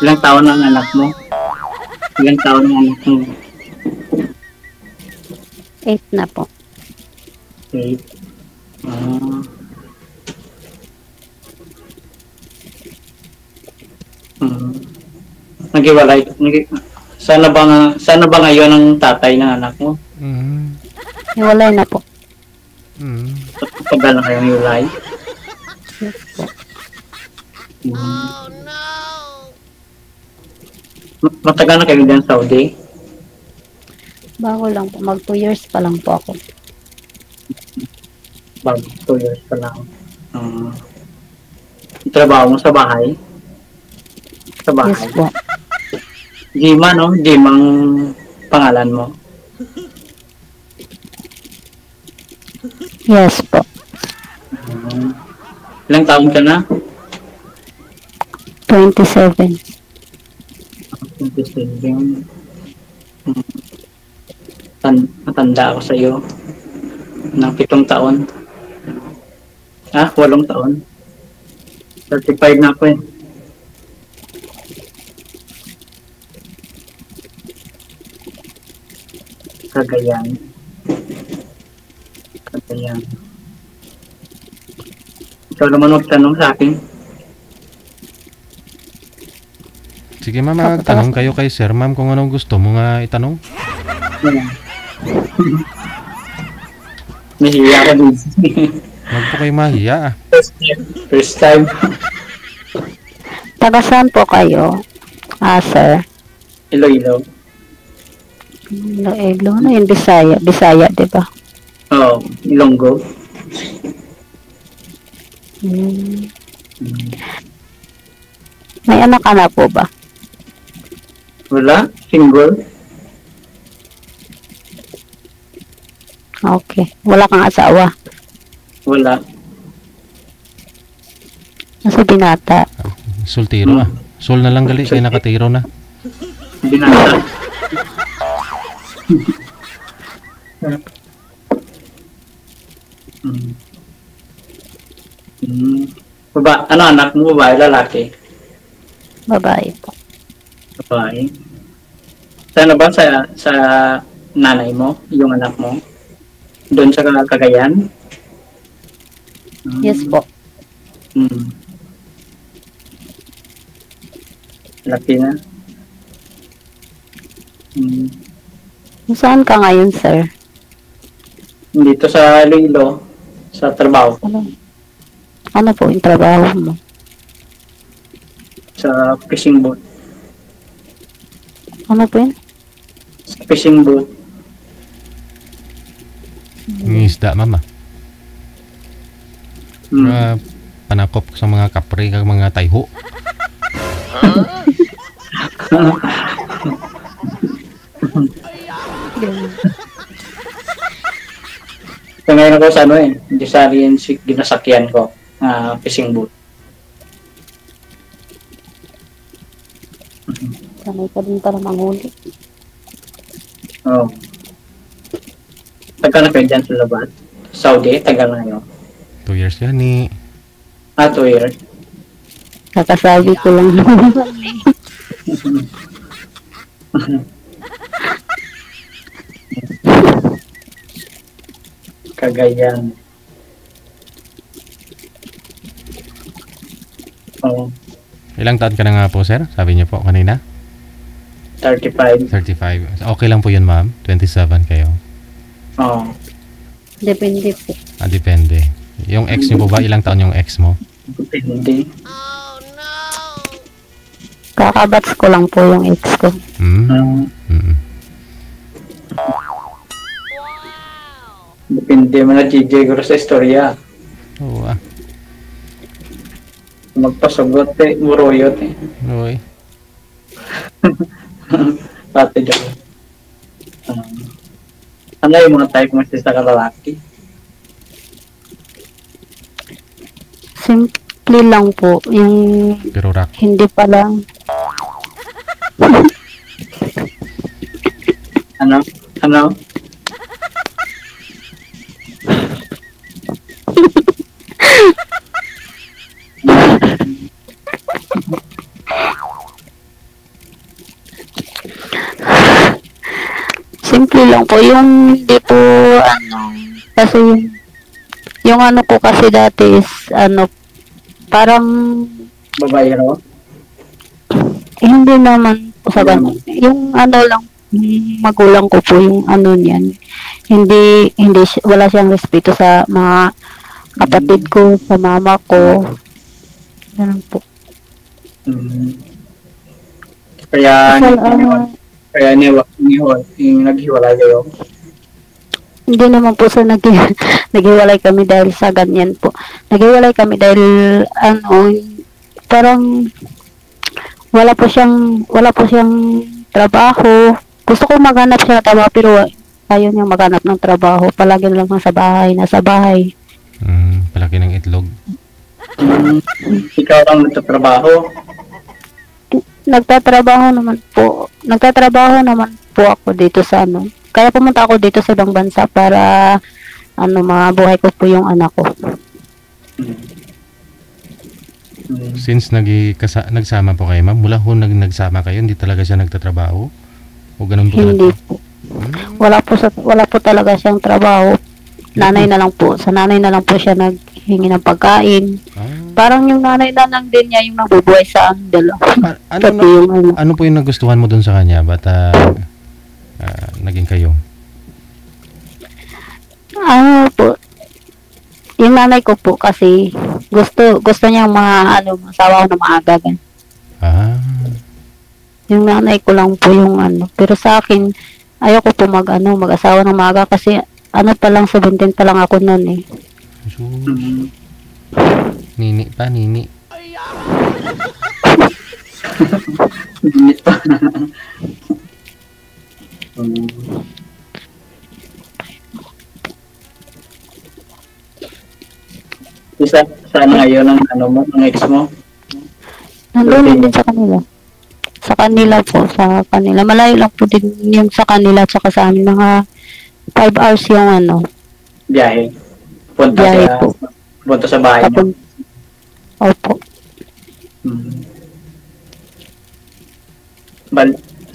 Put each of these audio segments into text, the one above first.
Ilang taon ang anak mo? Ilang taon ang anak mo? 8 na po. 8. Ah. Hmm. Naghiwalay. Sana ba ngayon ang tatay ng anak mo? Hiwalay na po. Tagal na kayong hiwalay? Yes po. Matagal na kayo dyan sa Saudi? Bago lang po. Mag 2 years pa lang po ako. Bago 2 years pa lang. Trabaho mo sa bahay? Sa bahay? Yes po. Gima, no? Gima ang pangalan mo? Yes po. Ilang taon ka na? 27. 27. Matanda ako sa iyo ng 7 taon. 8 taon. 35 na ako eh. Cagayan. Ikaw naman magtanong sa akin. Sige ma'am, magtanong kayo kay sir ma'am kung anong gusto mo nga itanong. Nahiya ka din. Huwag po kayo mahiya ah. First time. Taga saan po kayo? Sir. Iloilo. Iloilo. Ano yung Bisaya? Bisaya, di ba? Oo, Ilonggo. May anak ka na po ba? Wala? Single? Okay. Wala kang asawa? Wala. Nasa binata? Sultiro ah. Sul na lang gali, kaya nakatiro na. Binata. Ano anak mo? Babae, lalaki? Babae po. Babae. Sana ba sa nanay mo, yung anak mo? Doon sa Cagayan? Yes po. Laki na. Saan ka ngayon, sir? Dito sa Iloilo, sa trabaho. Ano po yung trabaho mo? Sa fishing boat. Ano po yun? Sa fishing boat. Ng isda ma'am ah. Panakop sa mga kapre kag mga tayho. So ngayon ako sa ano eh, hindi sa rin ginasakyan ko, fishing boat. Sanay ka din para manghuli. Oo. Tagal na kayo dyan sa labas? Saudi, tagal na yun. 2 years yan ni. 2 years. Kakasabi ko lang. Cagayan. Oo. Ilang taon ka na nga po sir? Sabi niyo po kanina? 35. 35. Okay lang po yun ma'am. 27 kayo. Oo. Depende po. Depende. Yung ex niyo po ba? Ilang taon yung ex mo? Depende. Kakabats ko lang po yung ex ko. Depende mga GJ guro sa istorya. Oo ah. Magpasagot eh, muroyot eh. Uy. Pati dyan. Ano yung mga type mo sa kalalaki? Simple lang po. Yung Pero rock. hindi pa lang. Ano? Ano? Simple lang po. Yung hindi po, kasi yung ano ko kasi dati is, parang, Babayero? hindi naman po sa ganun. Yung lang, yung magulang ko po, yung niyan. Wala siyang respeto sa mga kapatid ko, sa mama ko. Ganun po. Kaya, Kasi, naghiwalay kayo. hindi naman po sa naghiwalay kami dahil sa ganyan po. Naghiwalay kami dahil parang wala po siyang trabaho. Gusto ko maghanap siya ng trabaho pero ayaw niyang maghanap ng trabaho. Palagi lang nasa bahay. Palaki ng itlog. Ikaw ang nagtatrabaho. Nagtatrabaho naman po ako dito sa Kaya pumunta ako dito sa ibang bansa para mabuhay ko po yung anak ko. Since nagsama po kayo, ma'am, mula ho nagsama kayo, hindi talaga siya nagtatrabaho? O ganun po Hindi talaga? po. Wala po talaga siyang trabaho. Nanay na lang po. Sa nanay na lang po siya naghingi ng pagkain. Parang yung nanay na lang din niya yung nabubuhay sa dalawa. Ano po yung nagustuhan mo dun sa kanya? Ba't naging kayo? Po, yung nanay ko po kasi gusto niya mga asawa ko na maaga. Yung nanay ko lang po yung pero sa akin ayoko po mag-asawa ng maaga kasi pa lang 17 pa lang ako noon eh. So, nini. Saan ngayon ang ang ex mo? Nandun din sa kanila. Sa kanila. Malayo lang po din yung sa kanila at saka sa amin. Mga 5 hours yung Biyahe. biyahe po. Punta sa bahay mo. Opo.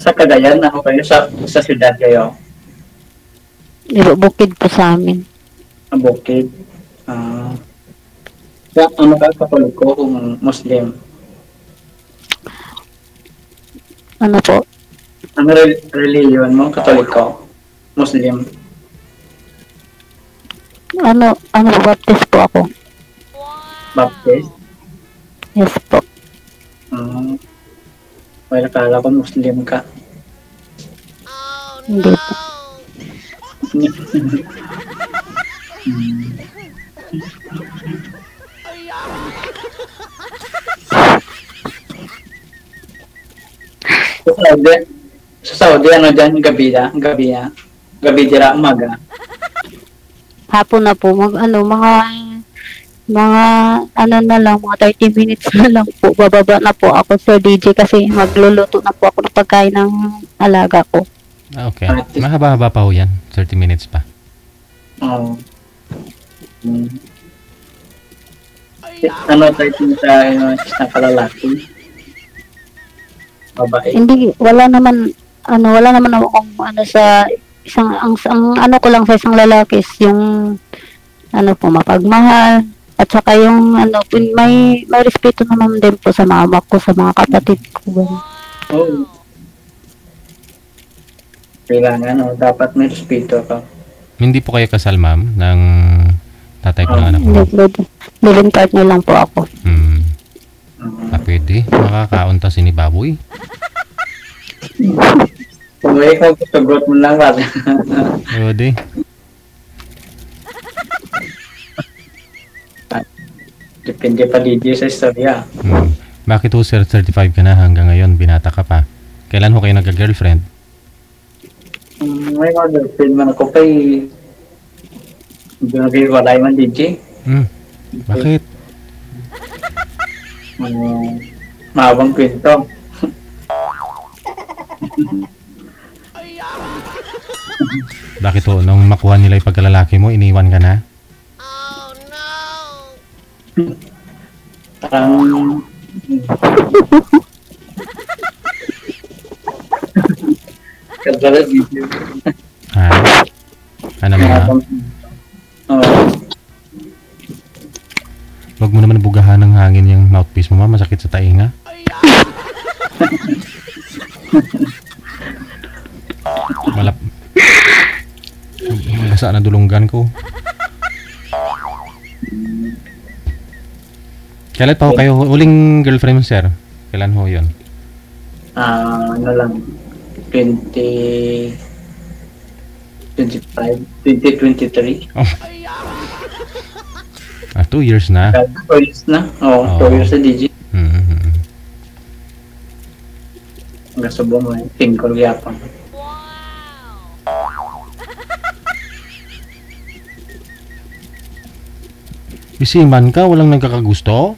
Sa Cagayan, kayo sa siyudad kayo? Bukid po sa amin. Ang bukid. Katolik ko kung Muslim? Ano po? Ang religion mo, Katoliko? Muslim? Baptist po ako. Baptist? Yes po. Well, akala ko Muslim ka. Hindi po. Sa Saudi, dyan, gabi dira, umaga. Hapon na po, mga na lang, mga 30 minutes na lang po, bababa na po ako sa DJ kasi magluluto na po ako ng pagkain ng alaga ko. Okay. Mahaba-haba pa ho yan. 30 minutes pa. Oo. 30 sa isang kalalaki? Babae? Hindi, wala naman akong sa isang, ang ko lang sa isang lalaki is yung po, mapagmahal. At saka yung may respeto naman din po sa mama ko, sa mga kapatid ko. Oo. Kailangan, dapat may respeto ka. Hindi po kayo kasal, ma'am, ng tatay ko ng anak mo? Living partner lang po ako. Pwede. Makakaunta si ni Baboy. Kung may ikaw, sagot mo lang, Rad. Pwede. Depende pa DJ sa istorya. Bakit ho, sir, 35 ka na hanggang ngayon, binata ka pa? Kailan ho kayo nagka-girlfriend? May mga girlfriend man ako kay hindi naghiwalay man DJ. Bakit? Mahabang kwento. Bakit ho, nung makuha nila yung pagkalalaki mo, iniwan ka na? Parang kadala video. basa na dulunggan ko. Kailan pa ho kayo huling girlfriend mo, sir? Kailan ho yun? Ano lang, 2023. Oh. 2 years na. 2 years na? Oo, 2 years na DJ. Mm-hmm. Gasubo mo eh, tingkol yapang. Isiman ka, walang nagkakagusto?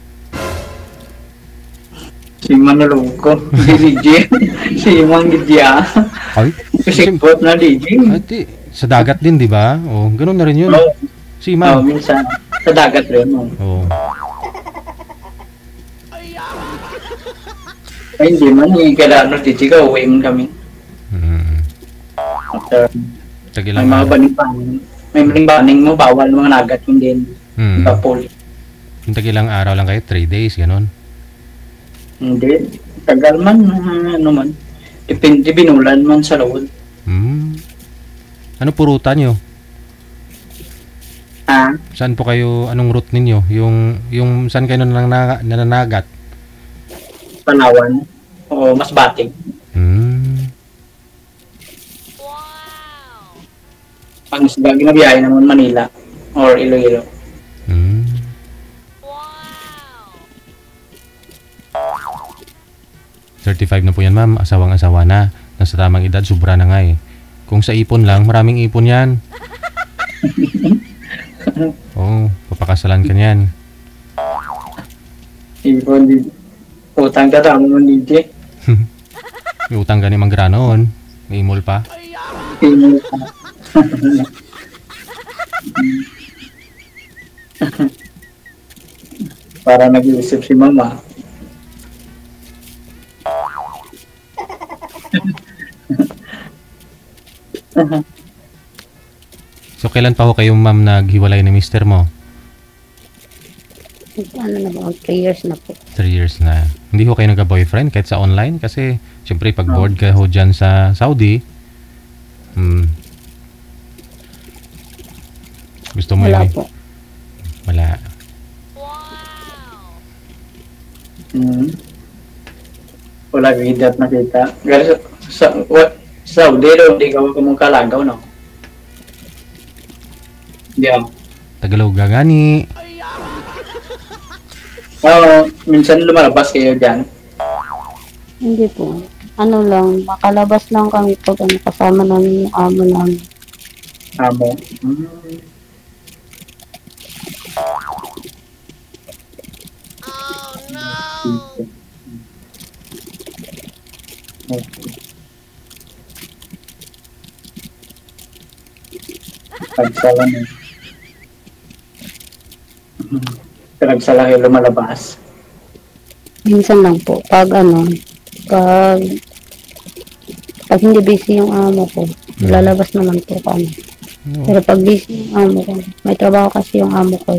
Si Manulog ko, DJ. Si Mang Gidya. Ay, Kasi bot na DJ. Ati, sa dagat din, di ba? O, ganun na rin yun. Oo, Siman. minsan. Sa dagat rin. Oo. Ay, hindi man. Kailangan DJ ka, uwi mo kami. After, Tagilang may mga baning-baning. May baning-baning mo, bawal mga nagat yung din. Papuli. Yung tagilang araw lang kayo, 3 days, ganun. Hindi. Tagal man, ano man. Depende, binulan man sa loob. Ano po ruta nyo? Saan po kayo, anong route ninyo? Yung saan kayo nananagat? Palawan. O mas bating. Ang isda, ginabiyahe naman Manila or Iloilo. 35 na po yan, ma'am. Asawang-asawa na. Nasa tamang edad, sobra na nga eh. Kung sa ipon lang, maraming ipon yan. Oo, papakasalan ka niyan. Ipon, utang ka tamo mo DJ. May utang ka ni Mang Granoon. May imol pa. Tingin ka. Para nag-iisip si mama. So, kailan pa ho kayo, ma'am, naghiwalay ni mister mo? Ano na ba? 3 years na po. 3 years na. Hindi ho kayo nagka-boyfriend kahit sa online? Kasi, syempre, pag bored ka ho dyan sa Saudi, gusto mo Wala yun po. Wala. Wala gidat nakita. Pero sa Saudi daw, hindi ka mong kalagaw, no? Yeah. Tagaloga gani. Minsan lumalabas kayo dyan. Hindi po. Ano lang, makalabas lang kami pag kasama namin yung amo namin. Amo. Pagsala na. Pagsala kayo lumalabas. Minsan lang po. Pag hindi busy yung amo ko, lalabas naman po kami. Pero pag busy yung amo ko, may trabaho kasi yung amo ko.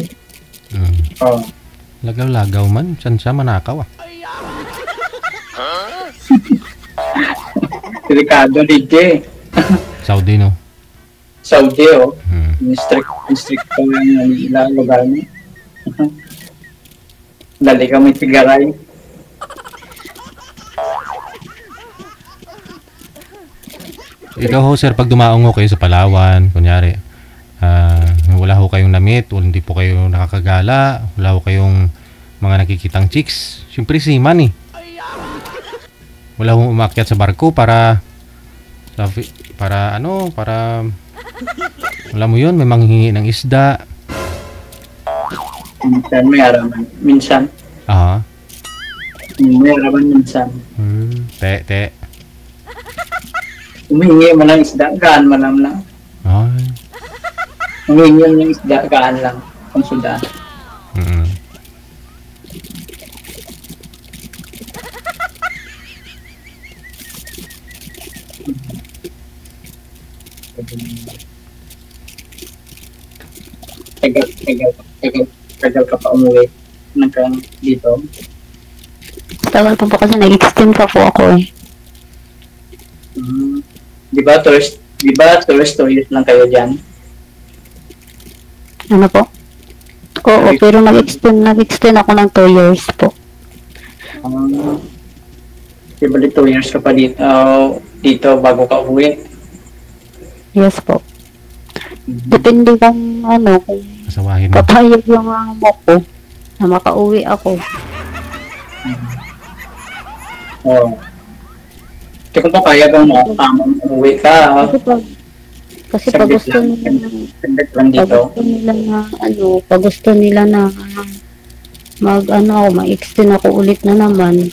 Lagaw-lagaw man. Saan siya manakaw ah? Delikado DJ. Saudi, no? Saudi, strict pa yung ilang lugar niya. Dali kami tigaray. Ikaw ho, sir, pag dumaong ho kayo sa Palawan, kunyari, wala ho kayong namit, o hindi po kayo nakakagala, wala ho kayong mga nakikitang chicks, syempre seaman eh. Wala ho umakyat sa barko para wala mo yun, may manghingi ng isda. Minsan may araman. Minsan. Aha. May araman minsan. Te. Umihingi mo ng isda, gaan mo lang lang. Ay. Umihingi mo ng isda, gaan lang. Ang sudan. Tagal ka pa umuwi dito. Tagal pa po kasi nag-extend pa po ako eh. Di ba tourist 2 years lang kayo dyan? Ano po? Oo, pero nag-extend ako ng 2 years po. Di ba 2 years ka pa dito, dito bago ka uwi? Yes po. Depende kung ano, kung Asawahin mo. papayag yung amo ko na makauwi ako. Oo. Kasi kung papayag ang mga tamang uwi ka, Kasi pag gusto nila na, saglit lang pag dito. gusto nila na, ano, pag gusto nila na ma-extend ako ulit na naman,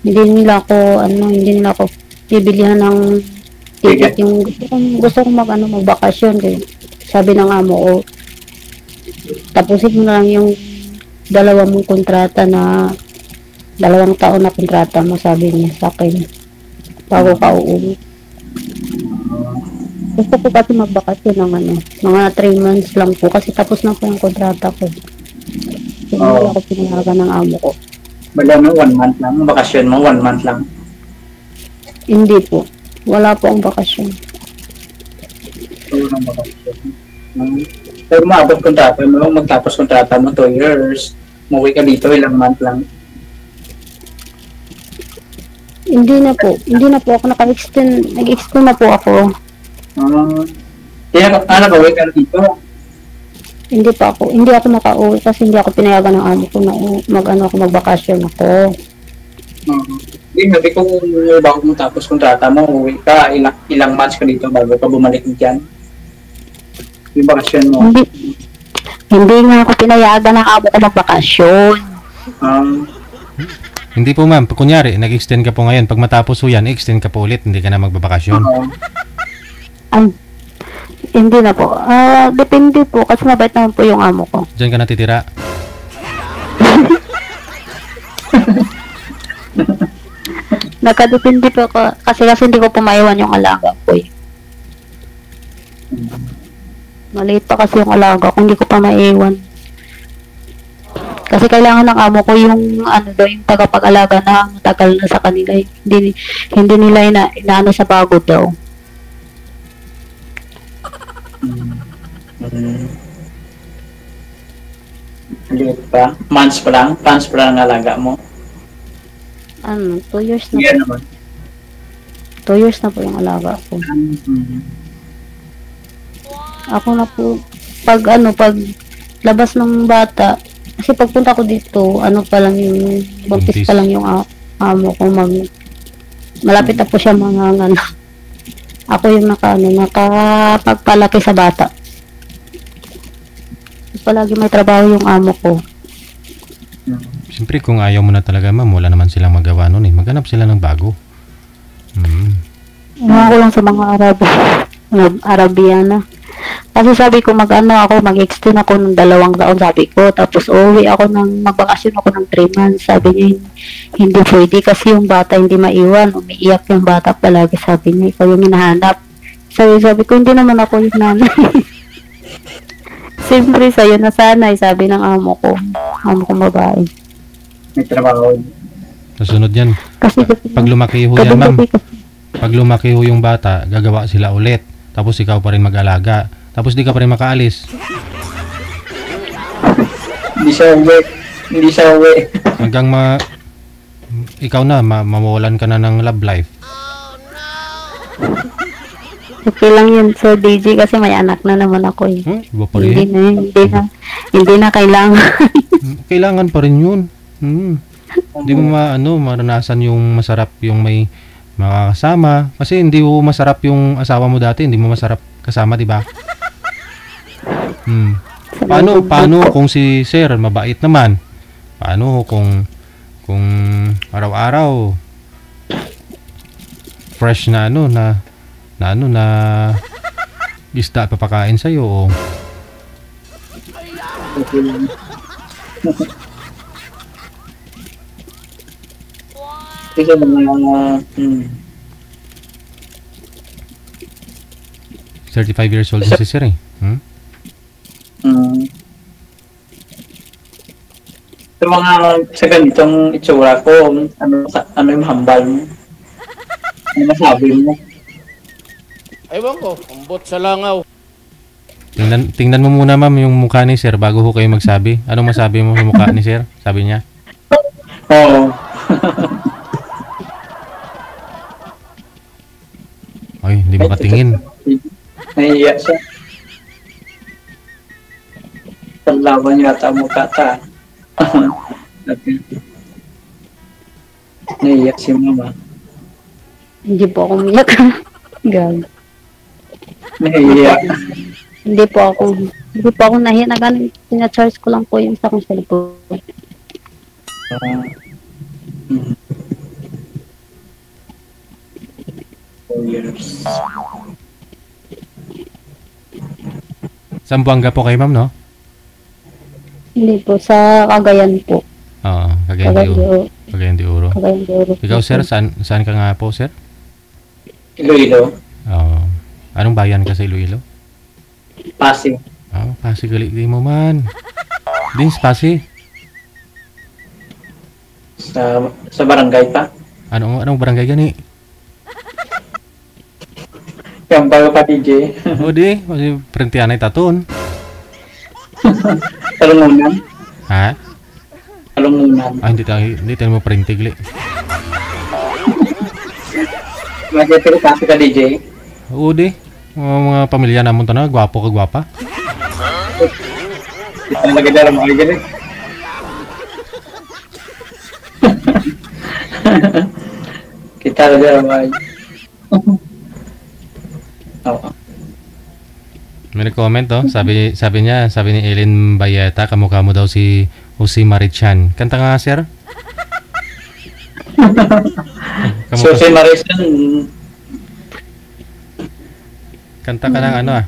hindi nila ako bibilihan ng ticket. Yung gusto kong magbakasyon. Kaya sabi ng amo ko, tapusin mo na lang yung 2 mong kontrata na 2 taon na kontrata mo, sabi niya sa akin, bago ka uuwi. Gusto ko kasi magbakasyon ng mga 3 months lang po kasi tapos na po yung kontrata ko. Hindi ako pinayagan ng amo ko. Bala mo 1 month lang, ang bakasyon mo 1 month lang. Hindi po. Wala po ang bakasyon. Wala nang bakasyon. Pero maabot kontrata mo, magtapos kontrata mo 2 years. Umuwi ka dito, ilang month lang. Hindi na po ako nag-extend na po ako. Nakauwi ka dito. Hindi ako makauwi kasi hindi ako pinayagan ng amo ko na magbakasyon ako. Hindi, sabi ko bago mo tapos kontrata mo, uwi ka, ilang months ka dito bago ka bumalik dyan. Yung bakasyon mo. Hindi nga ako pinayagan ng amo ko magbakasyon. Hindi po ma'am, kunyari, nag-extend ka po ngayon. Pag matapos po yan, extend ka po ulit, hindi ka na magbabakasyon. Hindi na po. Depende po kasi mabait naman po yung amo ko. Diyan ka natitira. Nakadepende po kasi hindi ko po maiwan yung alaga ko eh. Maliit pa kasi yung alaga ko, hindi ko pa maiwan. Kasi kailangan ng amo ko yung yung tagapag-alaga na matagal na sa kanila. Hindi nila inaano sa pagod daw. Liit pa. Months pa lang ang alaga mo. 2 years na Yan po. naman. 2 years na po yung alaga ko. Ako na po, pag labas ng bata, kasi pagpunta ko dito, pa lang yung, buntis pa lang yung amo ko, malapit na po siya mga ako yung nakapagpalaki sa bata. Palagi may trabaho yung amo ko. Siyempre, kung ayaw mo na talaga ma'am, wala naman silang magawa nun eh. Maghanap sila ng bago. Ko lang sa mga Arabiana. Kasi sabi ko mag-extend ako ng 2 taon, sabi ko. Tapos uwi ako magbakasyon ako ng 3 months. Sabi niya, hindi pwede kasi yung bata hindi maiwan. Umiiyak yung bata palagi, sabi niya. Ikaw yung hinahanap. Sabi ko, hindi naman ako yung nanay. Siyempre sa'yo nasanay, sabi ng amo ko babae. May trabaho. Kasunod yan. Kasi Pag lumaki ho yan ma'am, pag lumaki ho yung bata, gagawa sila ulit. Tapos ikaw pa rin mag-alaga. Tapos di ka pa rin makaalis. Hindi siya uwi. Hanggang ikaw na, mawawalan ka na ng love life. okay lang yun, Sir DJ, kasi may anak na naman ako eh. Iba pa rin. Hindi na kailangan. Kailangan pa rin yun. Hindi mo maranasan yung masarap yung may makakasama. Kasi hindi mo masarap yung asawa mo dati, hindi mo masarap kasama, di ba? Paano kung si Sir mabait naman? Paano kung araw-araw fresh na na isda papakain sa'yo o Kasi mga 35 years old na si Sir eh. Sa mga sa ganitong itsura ko, ano yung hambal mo? Ano masabi mo? Ewan ko, ambot sa langaw. Tingnan mo muna ma'am yung mukha ni sir bago ho kayo magsabi. Anong masabi mo sa mukha ni sir? Sabi niya. Oo. Ay, hindi makatingin. Nahiya siya. Panlaban yata ang mukha ta. Nahiya si mama. Hindi po ako umiyak. Gag. Nahiya. Hindi po ako nahiya na ganun. Pina-charge ko lang po yung sa akong cellphone. Mm. 4 years. Sambuanga po kayo ma'am, no? Hindi po, sa Cagayan po. Oo, Cagayan de Oro. Cagayan de Oro. Cagayan de Oro. Ikaw sir, saan ka nga po sir? Iloilo. Oo. Anong bayan ka sa Iloilo? Pasig. Oh, Pasig gali di mo man. Din sa Pasig. Sa barangay pa. Anong barangay gani? Yung bago pa DJ. O di, kasi printihan ay taton. Talungunan. Ha? Talungunan. Ah, hindi tayo mo printig li. Magkipili kasi ka DJ. O di, mga pamilya namon to na, gwapo ka gwapa. Kita lagi dalam mga ganit. Kita lagi dalam mga Oo. May nag-comment oh, sabi ni Ellen Bayeta, kamukha mo daw si Jose Marichan. Kanta nga sir? So si Marisan, Kanta ka ng ano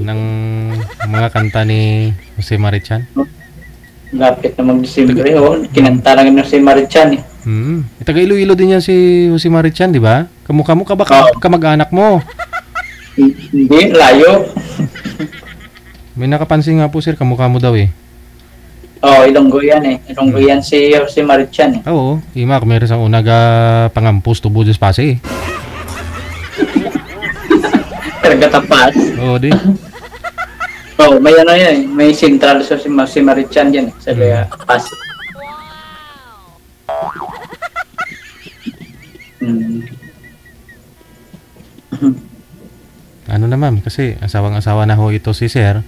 ng mga kanta ni Jose Marichan. lapit na mag-Disyembre, kinanta lang na si Marichan eh. Taga Iloilo din yan si Jose Marichan, di ba? Kamukha mo ka ba kamag-anak mo? Hindi, layo. May nakapansin nga po sir, kamukha mo daw eh. Ilonggo yan eh. Ilonggo yan si Marichan eh. Oo, imak, meron sang unaga pangampus tubo sa pasi eh. Talaga tapas. Oo, di. May ano yan eh. May sentral si Marichan yan eh. Sa Pas. Ano na ma'am, kasi asawang-asawa na ho ito si sir.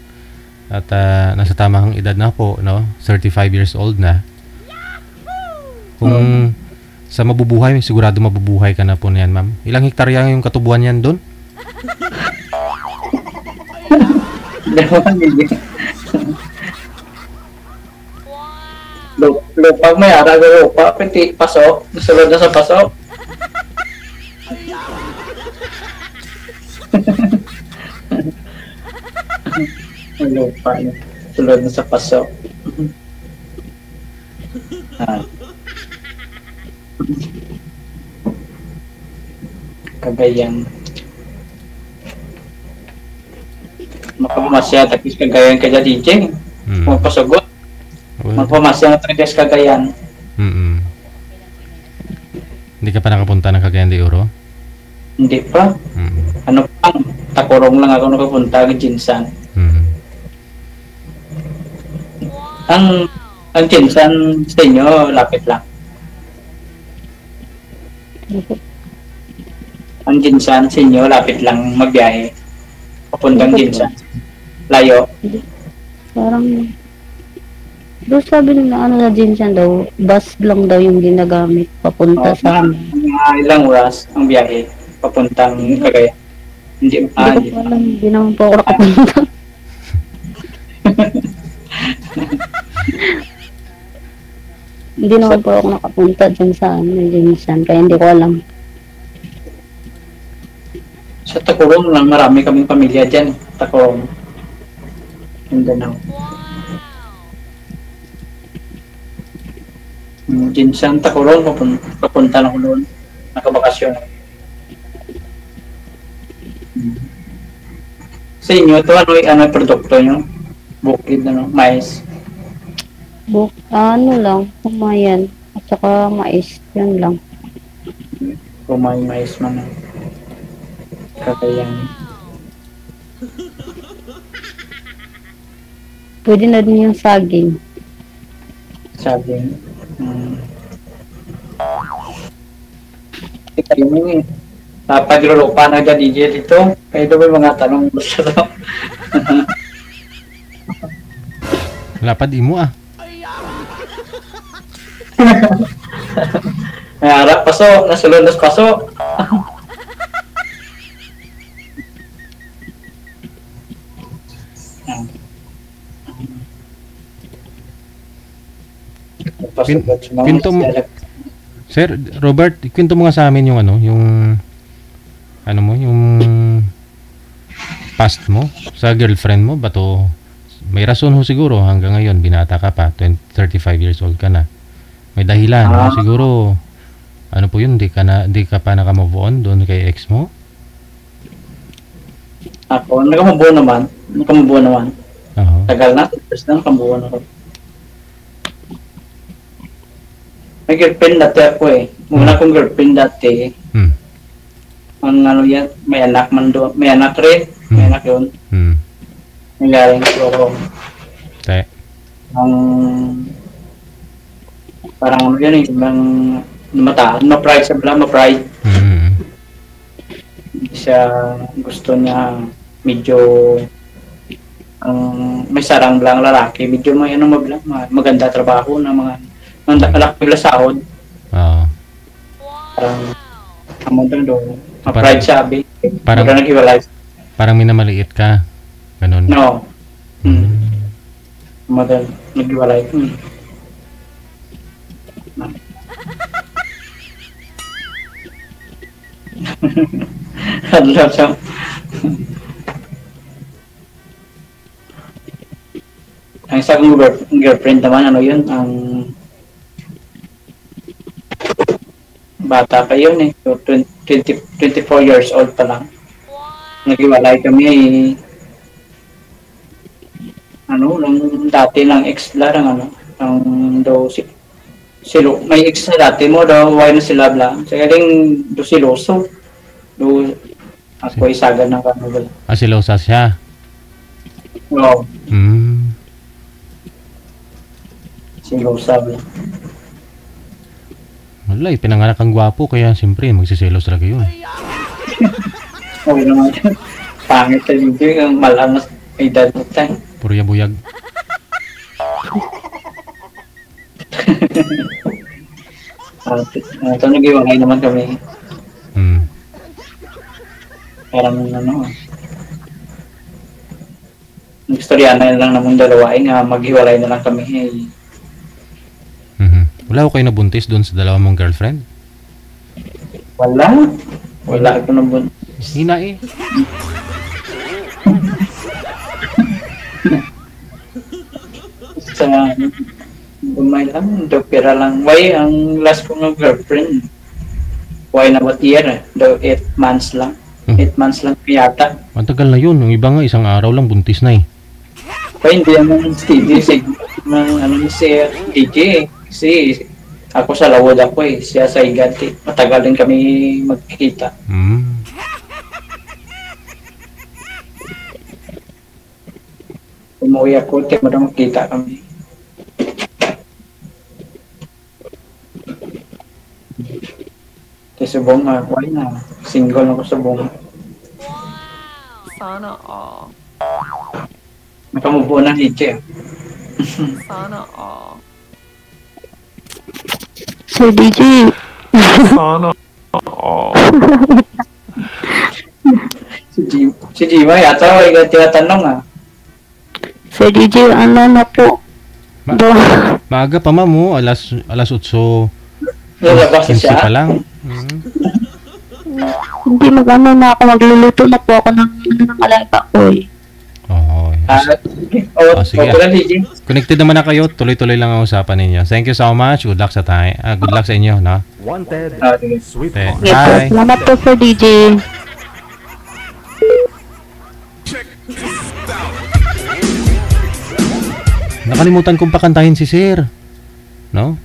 At nasa tamang edad na po, no? 35 years old na. Kung sa mabubuhay, sigurado mabubuhay ka na po niyan, ma'am. Ilang hektarya yung katubuan niyan doon? Lupa may ara ga lupa, piti pasok, nasulod na sa pasok. Lupa yun. Sulod na sa pasok. Cagayan. Makamasya tapos Cagayan ka dyan, DJ. Magpasagot. Magpamasya na tapos Cagayan. Hindi ka pa nakapunta ng Cagayan de Oro? Hindi pa. Ano pang, Takurong lang ako nakapunta ng Jinsan. Ang Jinsan sa inyo, lapit lang. Ang Jinsan sa inyo, lapit lang magbiyahe. Papuntang Jinsan. Layo. Parang, doon sabi nila ano na Jinsan daw, bus lang daw yung ginagamit papunta sa amin. Ilang oras ang biyahe papuntang Cagayan. Hindi ko alam, hindi naman po ako nakapunta. Hindi naman po ako nakapunta dyan sa Jinsan, kaya hindi ko alam. Sa Takurong lang, marami kaming pamilya dyan. Takurong. Mindanao. Jinsan, Takurong, papunta na ko doon. Nakabakasyon. Sa inyo, ito ano produkto nyo? Bukid, mais. Ano lang, kumayan. At saka mais, yun lang. Kung may mais man. Cagayan. Pwede na din yung saging. Sabi. Kayo mo eh. Paglulupa na ka DJ dito. Kayo doon may mga tanong gusto daw. Lapad imo ah. May harap paso. Nasulod nas paso. Kwento mo, Sir Robert, kwento mo nga sa amin yung ano, yung past mo sa girlfriend mo. Bato may rason ho siguro hanggang ngayon, binata ka pa, 35 years old ka na. May dahilan siguro. Ano po yun, di ka pa naka-move on doon kay ex mo? Ako, nakamubuo naman. Tagal na, tapos na nakamubuo na ako. May girlfriend dati ako eh. Muna kong girlfriend dati. Ang ano yan, may anak man doon. May anak rin. May anak yun. May galing ko. Parang ano yan eh. Mataan. Ma-pride siya pala. Ma-pride. Siya gusto niya medyo may sarang lang lalaki. Medyo may ano maganda trabaho na mga malaki pala sahod. Parang doon. Ma-pride sabi. Parang nag-iwalay. Parang minamaliit ka. Ganun. No. Nag-iwalay. Hadlap siya. Ang isa kong girlfriend naman, ano yun, ang bata pa yun eh. So, 24 years old pa lang. Nag-iwalay kami nung dati lang ex lang may ex na dati mo daw, why na sila bla. Sa galing do siloso. Do ako isagan ng kanila. Silosa siya? Oo. Silosa bla. Wala, pinanganak ang gwapo, kaya siyempre magsiselos talaga yun. Okay naman. Pangit na dito yung malamas edad mo tayo. Puro yabuyag. Ito nag-iwalay naman kami. Parang istorya na lang namang dalawa nga maghiwalay na lang kami. Wala ko kayo nabuntis doon sa dalawa mong girlfriend? Wala ako nabuntis. Hina eh. Sa umay lang, pera lang. Why ang last ko ng girlfriend? Why na what year? 8 months lang. 8 months lang yata. Matagal na yun. Yung iba nga isang araw lang buntis na eh. Kaya hindi naman steady si DJ. Kasi ako sa lawod ako eh. Siya sa Igati. Matagal din kami magkikita. Umuwi ako, tiyak mo na magkita kami. Kasi subong why na? Single ako subong. Sana all. Nakamubuo na DJ. Sana all. Sir DJ. Sana all. Si Jima yata ay tinatanong Sir DJ, ano na po? Maaga pa ma'am, alas 8. Lalabas na 15 siya. pa lang. Hindi magano na ako, magluluto na po ako ng alaga ko eh. Sige. Connected naman na kayo, tuloy-tuloy lang ang usapan ninyo. Thank you so much. Good luck sa tayo. Good luck sa inyo, no? Wanted. Sweet. Bye. Salamat po Sir DJ. Nakalimutan kong pakantahin si Sir. No?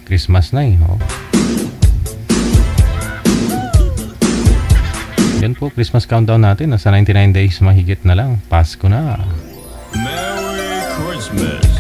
Christmas na eh. Oh. Yan po, Christmas countdown natin. Nasa 99 days mahigit na lang. Pasko na. Merry Christmas.